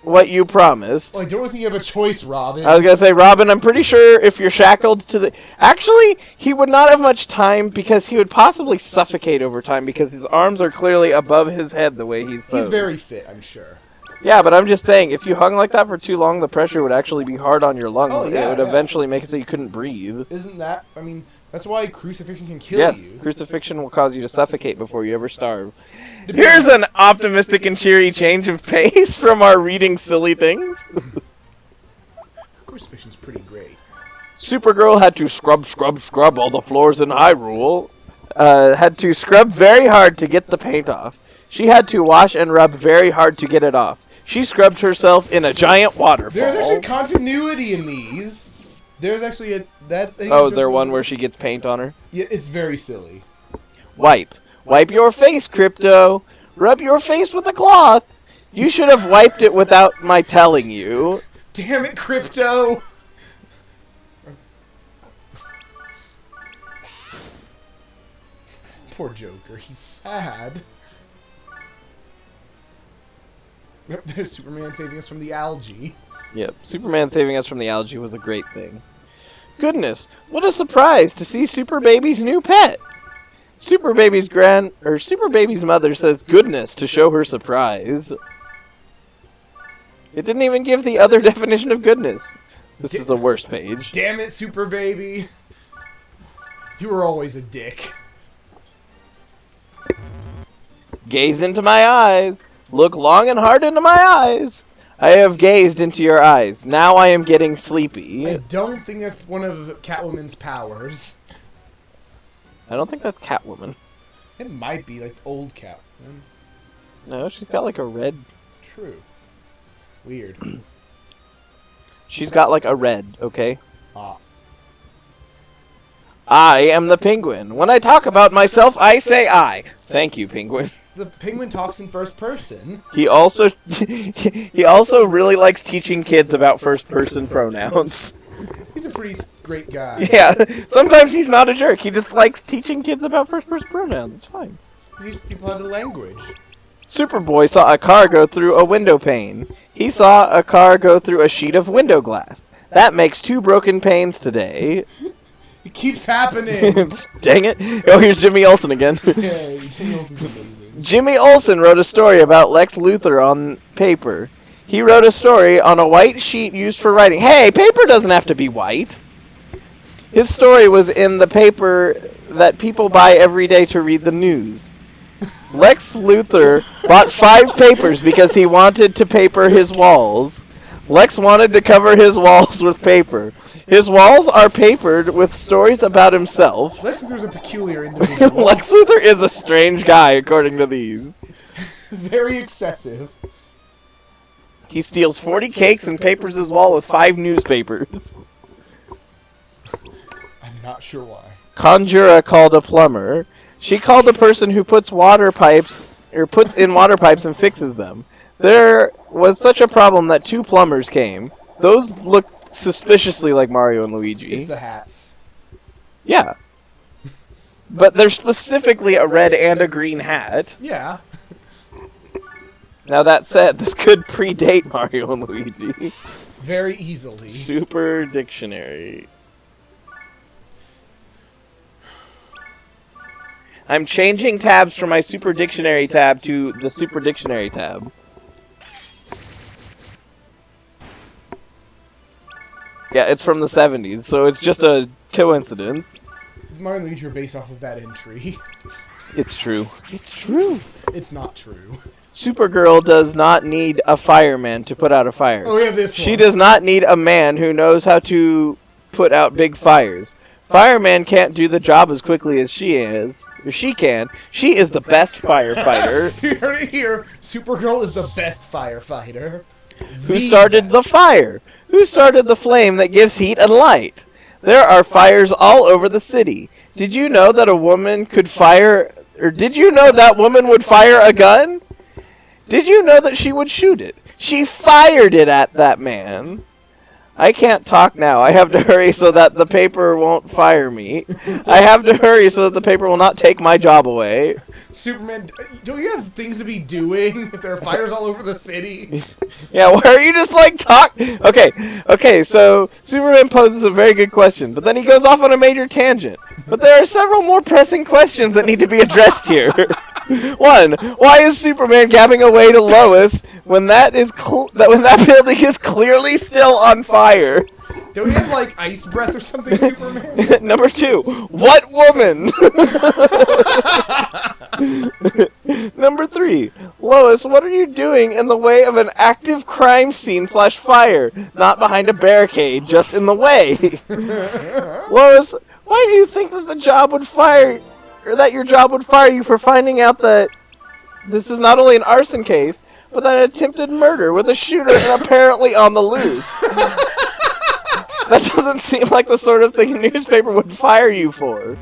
what you promised. Well, I don't think you have a choice, Robin. I was going to say, Robin, I'm pretty sure if you're shackled to the... Actually, he would not have much time because he would possibly suffocate over time because his arms are clearly above his head the way he's posed. He's very fit, I'm sure. Yeah, but I'm just saying, if you hung like that for too long, the pressure would actually be hard on your lungs. Oh, yeah, it would eventually make it so you couldn't breathe. Isn't that... I mean, that's why crucifixion can kill you. Yes, crucifixion will cause you to suffocate before you ever starve. Here's an optimistic and cheery change of pace from our reading silly things. Crucifixion's pretty great. Supergirl had to scrub all the floors in Hyrule. Had to scrub very hard to get the paint off. She had to wash and rub very hard to get it off. She scrubbed herself in a giant waterfall. There's actually continuity in these. There's actually a... That's... Oh, is there one where she gets paint on her? Yeah, it's very silly. Wipe. Wipe your face, Crypto. Rub your face with a cloth. You should have wiped it without my telling you. Damn it, Crypto! Poor Joker, he's sad. Yep, there's Superman saving us from the algae. Yep, Superman saving us from the algae was a great thing. Goodness, what a surprise to see Super Baby's new pet. Super Baby's mother says goodness to show her surprise. It didn't even give the other definition of goodness. This is the worst page. Damn it, Super Baby. You were always a dick. Gaze into my eyes. Look long and hard into my eyes. I have gazed into your eyes. Now I am getting sleepy. I don't think that's one of Catwoman's powers. I don't think that's Catwoman. It might be, like, old Catwoman. No, she's got like a red... True. Weird. She's got like a red, okay? Ah. I am the Penguin. When I talk about myself, I say I. Thank you, Penguin. The Penguin talks in first person. He also really likes teaching kids about first person pronouns. He's a pretty great guy. Yeah, sometimes he's not a jerk. He just likes teaching kids about first person pronouns. It's fine. These people have the language. Superboy saw a car go through a window pane. He saw a car go through a sheet of window glass. That makes 2 broken panes today. It keeps happening. Dang it. Oh, here's Jimmy Olsen again. Yeah, Jimmy Olsen's amazing. Jimmy Olsen wrote a story about Lex Luthor on paper. He wrote a story on a white sheet used for writing. Hey, paper doesn't have to be white. His story was in the paper that people buy every day to read the news. Lex Luthor bought 5 papers because he wanted to paper his walls. Lex wanted to cover his walls with paper. His walls are papered with stories about himself. Lex Luthor's a peculiar individual. Lex Luthor is a strange guy, according to these. Very excessive. He steals 40 cakes and papers his wall with 5 newspapers. I'm not sure why. Conjura called a plumber. She called a person who puts in water pipes and fixes them. There was such a problem that 2 plumbers came. Those look suspiciously like Mario and Luigi. It's the hats. Yeah. But they're specifically a red and a green hat. Yeah. Now that said, this could predate Mario and Luigi. Very easily. Super Dictionary. I'm changing tabs from my Super Dictionary tab to the Super Dictionary tab. Yeah, it's from the 70s, so it's just a coincidence. Mario and Luigi are based off of that entry. It's true. It's true. It's not true. Supergirl does not need a fireman to put out a fire. Oh, yeah, this one. She does not need a man who knows how to put out big fires. Fireman can't do the job as quickly as she is. Or she can. She is the best firefighter. You heard it here. Supergirl is the best firefighter. Who started the fire? Who started the flame that gives heat and light? There are fires all over the city. Did you know that a woman could fire... Or did you know that woman would fire a gun? Did you know that she would shoot it? She fired it at that man. I can't talk now. I have to hurry so that the paper won't fire me. I have to hurry so that the paper will not take my job away. Superman, don't you have things to be doing if there are fires all over the city? Yeah, why are you just like talk? Okay, so Superman poses a very good question, but then he goes off on a major tangent. But there are several more pressing questions that need to be addressed here. One, why is Superman gabbing away to Lois when that building is clearly still on fire? Don't we have like ice breath or something, Superman? Number 2, what woman? Number 3, Lois, what are you doing in the way of an active crime scene / fire? Not behind a barricade, just in the way. Lois, why do you think that your job would fire you for finding out that this is not only an arson case, but an attempted murder with a shooter and apparently on the loose? That doesn't seem like the sort of thing a newspaper would fire you for.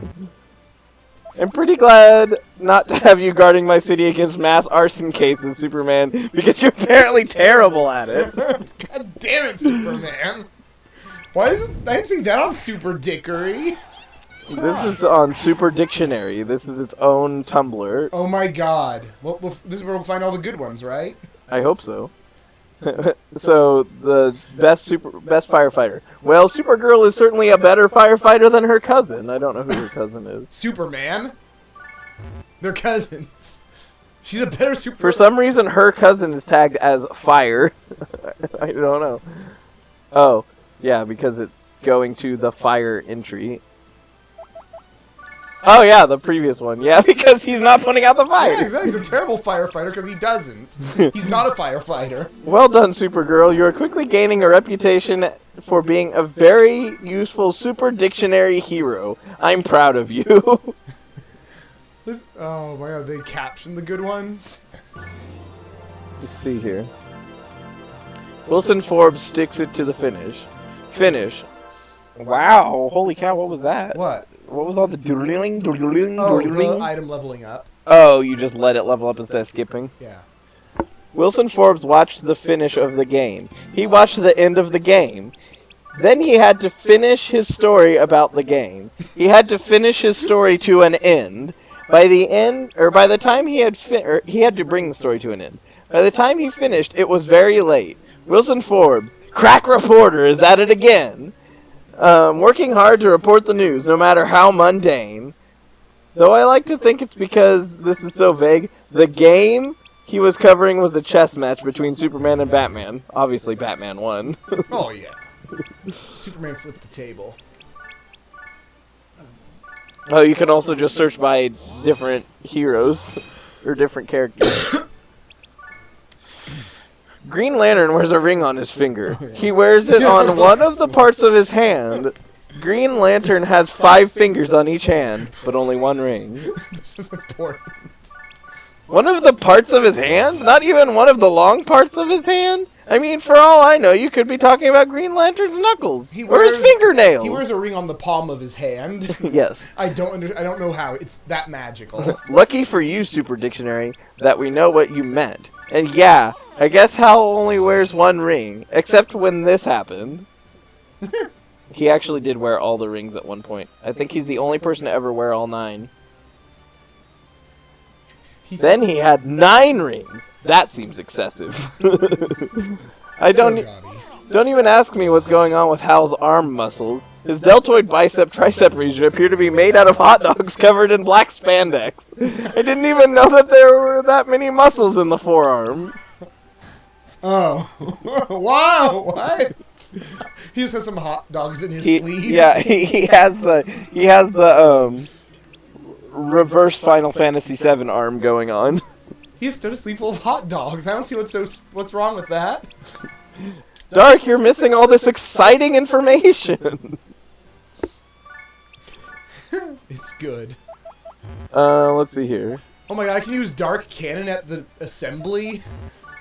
I'm pretty glad not to have you guarding my city against mass arson cases, Superman, because you're apparently terrible at it. God damn it, Superman! Why isn't I didn't see that on Super Dickory? This is on Super Dictionary. This is its own Tumblr. Oh my god. Well, this is where we'll find all the good ones, right? I hope so. So, the best firefighter. Well, Supergirl is certainly a better firefighter than her cousin. I don't know who her cousin is. Superman? They're cousins. She's a better Supergirl. For some reason, her cousin is tagged as fire. I don't know. Oh, yeah, because it's going to the fire entry. Oh, yeah, the previous one. Yeah, because he's not putting out the fire. Yeah, exactly. He's a terrible firefighter because he doesn't. He's not a firefighter. Well done, Supergirl. You are quickly gaining a reputation for being a very useful Super Dictionary hero. I'm proud of you. Oh my god, they captioned the good ones. Let's see here. Wilson Forbes sticks it to the finish. Finish. Wow, holy cow, what was that? What? What was all the doodling? Oh, the item leveling up. Oh, you just let it level up instead of skipping? Yeah. Wilson Forbes watched the finish of the game. He watched the end of the game. Then he had to finish his story about the game. He had to finish his story to an end. By the time he had he had to bring the story to an end. By the time he finished, it was very late. Wilson Forbes, crack reporter, is at it again. Working hard to report the news, no matter how mundane. Though I like to think it's because this is so vague. The game he was covering was a chess match between Superman and Batman. Obviously, Batman won. Oh, yeah. Superman flipped the table. Oh, you can also just search by different heroes or different characters. Green Lantern wears a ring on his finger. He wears it on one of the parts of his hand. Green Lantern has 5 fingers on each hand, but only 1 ring. This is important. One of the parts of his hand? Not even one of the long parts of his hand? I mean, for all I know, you could be talking about Green Lantern's knuckles or his fingernails. He wears a ring on the palm of his hand. Yes. I don't know how. It's that magical. Lucky for you, Super Dictionary, that we know what you meant. And yeah, I guess Hal only wears 1 ring, except when this happened. He actually did wear all the rings at one point. I think he's the only person to ever wear all 9. Then he had 9 rings. That seems excessive. Don't even ask me what's going on with Hal's arm muscles. His deltoid tricep region appear to be made out of hot dogs covered in black spandex. I didn't even know that there were that many muscles in the forearm. Oh. Wow, what? He just has some hot dogs in his sleeve. Yeah, he has the reverse Final Fantasy VII arm going on. He has a sleeve full of hot dogs. I don't see what's wrong with that. Dark, you're missing all this exciting information. It's good. Let's see here. Oh my god, I can use Dark Cannon at the assembly?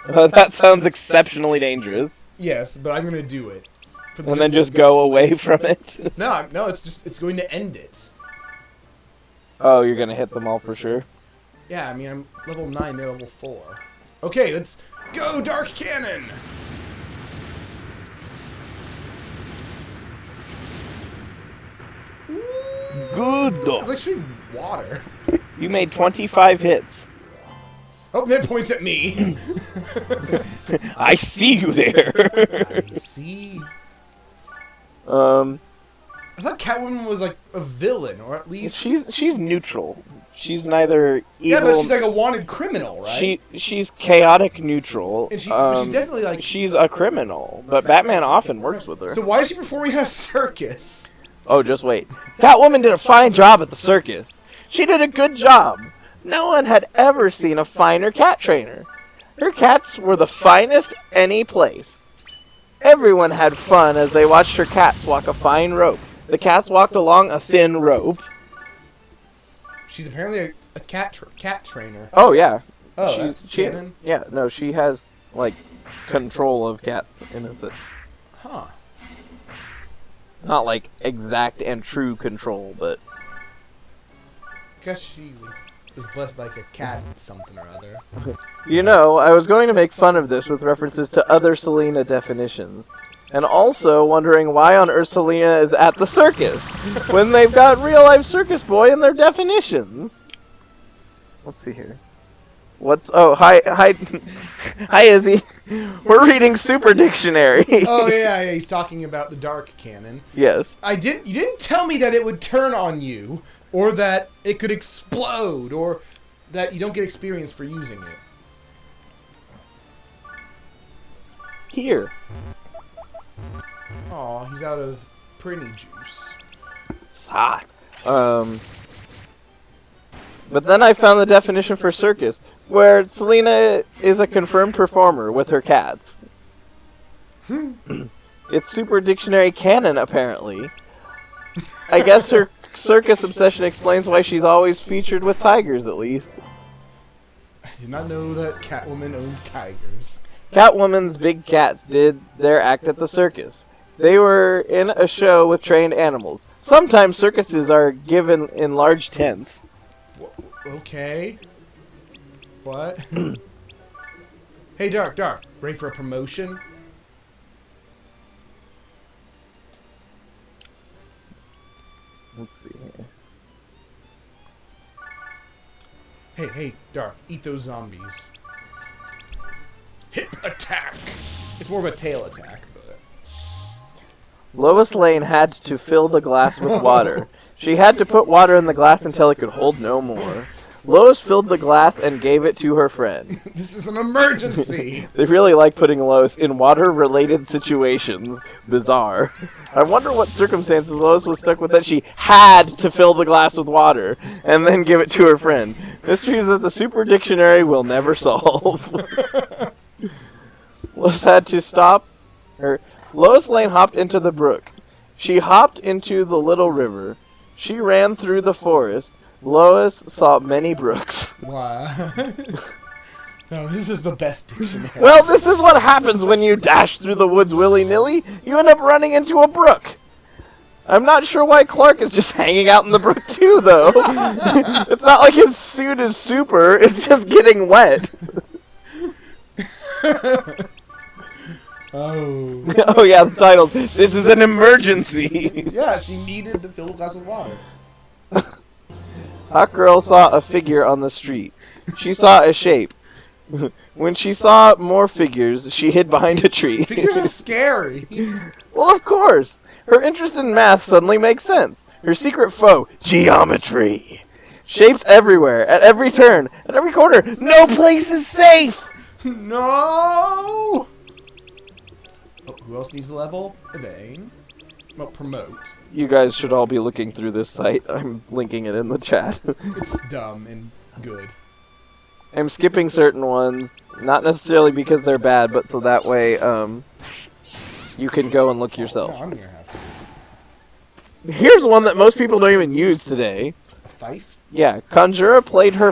That sounds exceptionally dangerous. Yes, but I'm gonna do it. And then just go away from it? No, it's going to end it. Oh, you're gonna hit them all for sure? Yeah, I mean, I'm level 9, they're level 4. Okay, let's go, Dark Cannon! Good. It's like shooting water. You made 25 hits. Oh, that points at me. I see you there. I see. Um, I thought Catwoman was like a villain, or at least she's neutral. She's neither evil. yeah, but she's like a wanted criminal, right? She's chaotic neutral. And she's definitely like she's a criminal, but Batman often works with her. So why is she performing at a circus? Oh, just wait. Catwoman did a fine job at the circus. She did a good job. No one had ever seen a finer cat trainer. Her cats were the finest any place. Everyone had fun as they watched her cats walk a fine rope. The cats walked along a thin rope. She's apparently a cat trainer. Oh, yeah. Oh, that's canon? Yeah, no, she has, like, control of cats, in a sense. Huh. Not, like, exact and true control, but... I guess she was blessed by like a cat something or other. You know, I was going to make fun of this with references to other Selena definitions. And also wondering why on earth Selena is at the circus, when they've got real-life Circus Boy in their definitions. Let's see here. Hi, Izzy. We're reading Super Dictionary. Oh yeah, he's talking about the dark canon. Yes. You didn't tell me that it would turn on you, or that it could explode, or that you don't get experience for using it. Here. Aw, he's out of pretty juice. It's hot. But then I found the definition for circus, where Selena is a confirmed performer with her cats. It's Super Dictionary canon, apparently. I guess her circus obsession explains why she's always featured with tigers, at least. I did not know that Catwoman owned tigers. Catwoman's big cats did their act at the circus. They were in a show with trained animals. Sometimes circuses are given in large tents. Okay. What? Hey, Dark, ready for a promotion? Let's see here. Hey, Dark, eat those zombies. Hip attack! It's more of a tail attack, but... Lois Lane had to fill the glass with water. She had to put water in the glass until it could hold no more. Lois filled the glass and gave it to her friend. This is an emergency! They really like putting Lois in water-related situations. Bizarre. I wonder what circumstances Lois was stuck with that she had to fill the glass with water and then give it to her friend. Mysteries that the Super Dictionary will never solve. Lois had to stop. Lois Lane hopped into the brook. She hopped into the little river. She ran through the forest. Lois saw many brooks. Wow. No, this is the best dictionary. Well, this is what happens when you dash through the woods willy-nilly. You end up running into a brook. I'm not sure why Clark is just hanging out in the brook too, though. It's not like his suit is super. It's just getting wet. Oh. Oh yeah, the title. This is an emergency. Yeah, she needed to fill a glass of water. Hot Girl saw a figure on the street. She saw a shape. When she saw more figures, she hid behind a tree. Figures are scary. Well, of course. Her interest in math suddenly makes sense. Her secret foe, geometry. Shapes everywhere, at every turn, at every corner. No place is safe! No! Oh, who else needs a level? Evane. Well, promote. You guys should all be looking through this site. I'm linking it in the chat. It's dumb and good. I'm skipping certain ones, not necessarily because they're bad, but so that way, you can go and look yourself. No, I'm gonna have to. Here's one that most people don't even use today. A fife? Yeah, Conjura played her